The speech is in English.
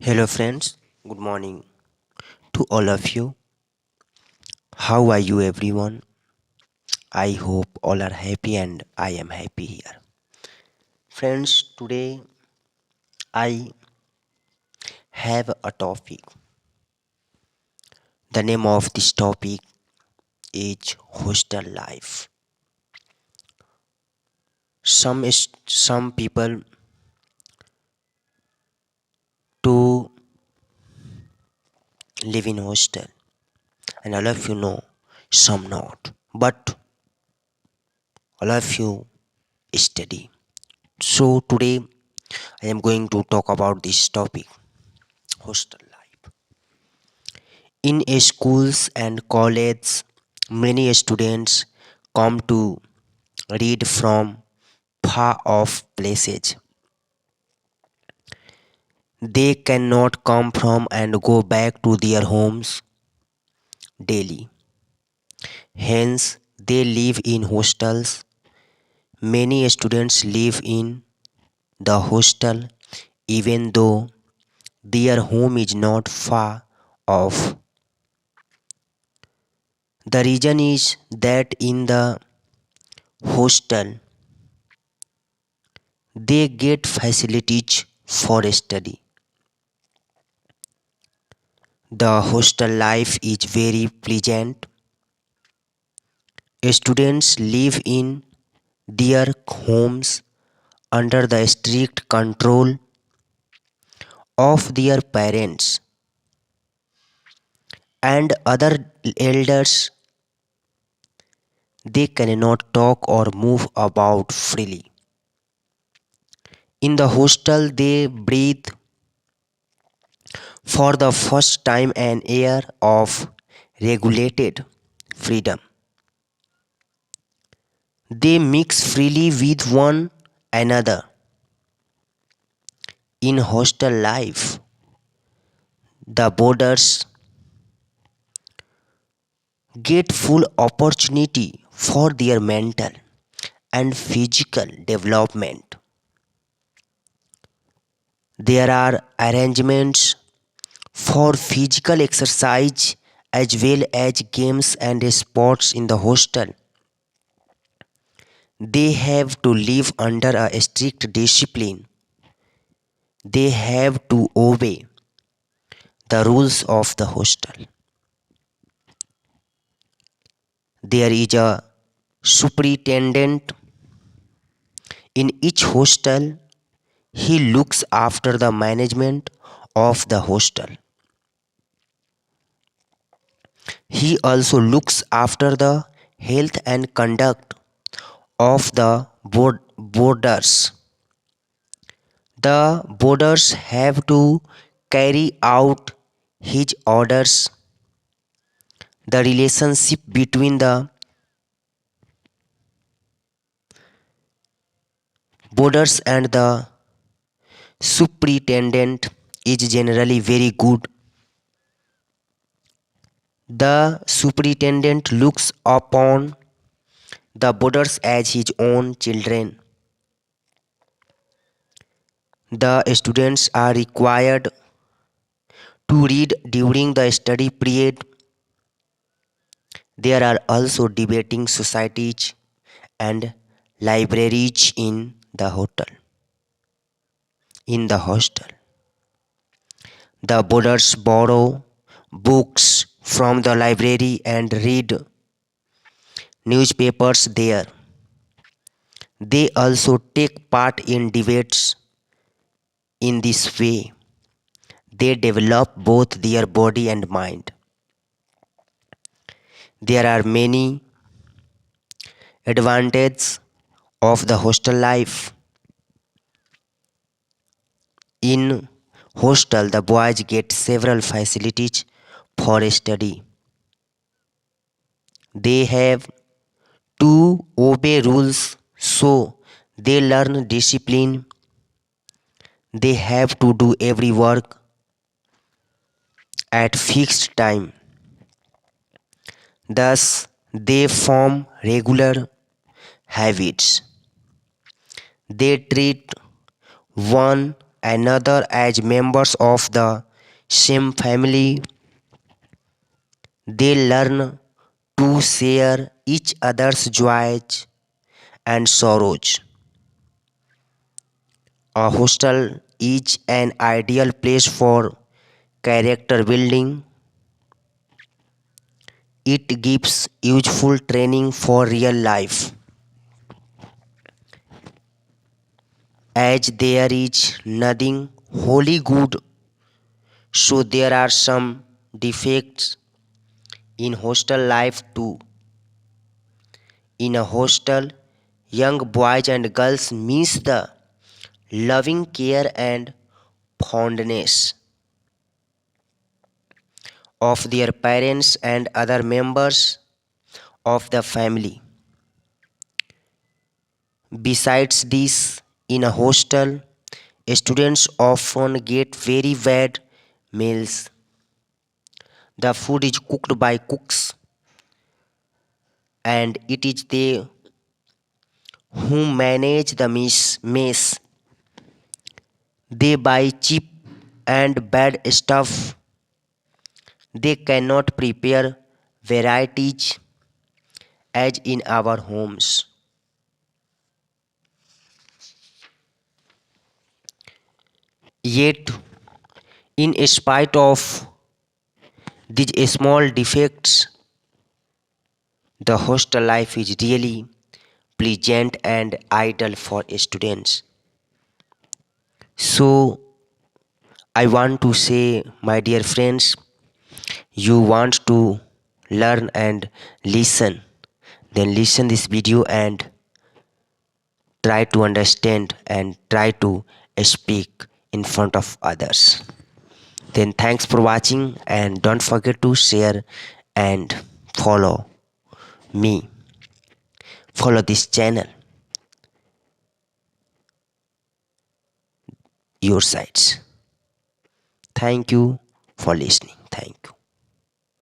Hello, friends. Good morning to all of you. How are you, everyone? I hope all are happy and I am happy here. Friends, today I have a topic. The name of this topic is hostel life. Some people to live in hostel, and all of you know, some not. But all of you study. So today I am going to talk about this topic, hostel life. In schools and colleges, many students come to read from far off places. They cannot come from and go back to their homes daily. Hence, they live in hostels. Many students live in the hostel even though their home is not far off. The reason is that in the hostel they get facilities for study. The hostel life is very pleasant. Students live in their homes under the strict control of their parents and other elders. They cannot talk or move about freely. In the hostel, they breathe for the first time an air of regulated freedom. They mix freely with one another. In hostel life, the boarders get full opportunity for their mental and physical development. There are arrangements for physical exercise as well as games and sports in the hostel. They have to live under a strict discipline. They have to obey the rules of the hostel. There is a superintendent in each hostel. He looks after the management of the hostel. He also looks after the health and conduct of the boarders. The boarders have to carry out his orders. The relationship between the boarders and the superintendent is generally very good. The superintendent looks upon the boarders as his own children. The students are required to read during the study period. There are also debating societies and libraries in the hostel. The boarders borrow books from the library and read newspapers there. They also take part in debates. In this way, they develop both their body and mind. There are many advantages of the hostel life. In hostel, the boys get several facilities for study. They have to obey rules, so they learn discipline. They have to do every work at fixed time. Thus, they form regular habits. They treat one another as members of the same family. They learn to share each other's joys and sorrows. A hostel is an ideal place for character building. It gives useful training for real life, as there is nothing wholly good, so there are some defects in hostel life too. In a hostel, young boys and girls miss the loving care and fondness of their parents and other members of the family. Besides this, in a hostel, students often get very bad meals. The food is cooked by cooks, and it is they who manage the mess. They buy cheap and bad stuff. They cannot prepare varieties as in our homes. Yet, in spite of these small defects, the hostel life is really pleasant and ideal for students. So, I want to say, my dear friends, you want to learn and listen, then listen this video and try to understand and try to speak in front of others. Then thanks for watching and don't forget to share and follow me. Follow this channel, your sites. Thank you for listening. Thank you.